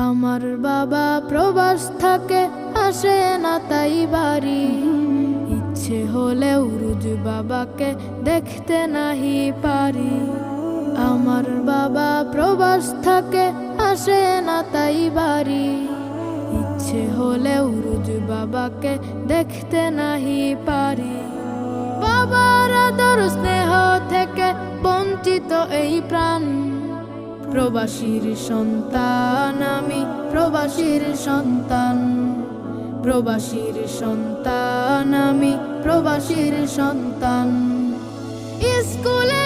আমার বাবা প্রবাস থাকে, আসে না তাই বাড়ি। ইচ্ছে হলেও রোজ বাবাকে দেখতে নাহি পারি। আমার বাবা প্রবাস থাকে, আসে না তাই বাড়ি। ইচ্ছে হলেও রোজ বাবাকে দেখতে নাহি পারি। বাবার আদর স্নেহ থেকে বঞ্চিত এই প্রাণ। প্রবাসীর সন্তান আমি, প্রবাসীর সন্তান। প্রবাসীর সন্তান আমি, প্রবাসীর সন্তান। স্কুলে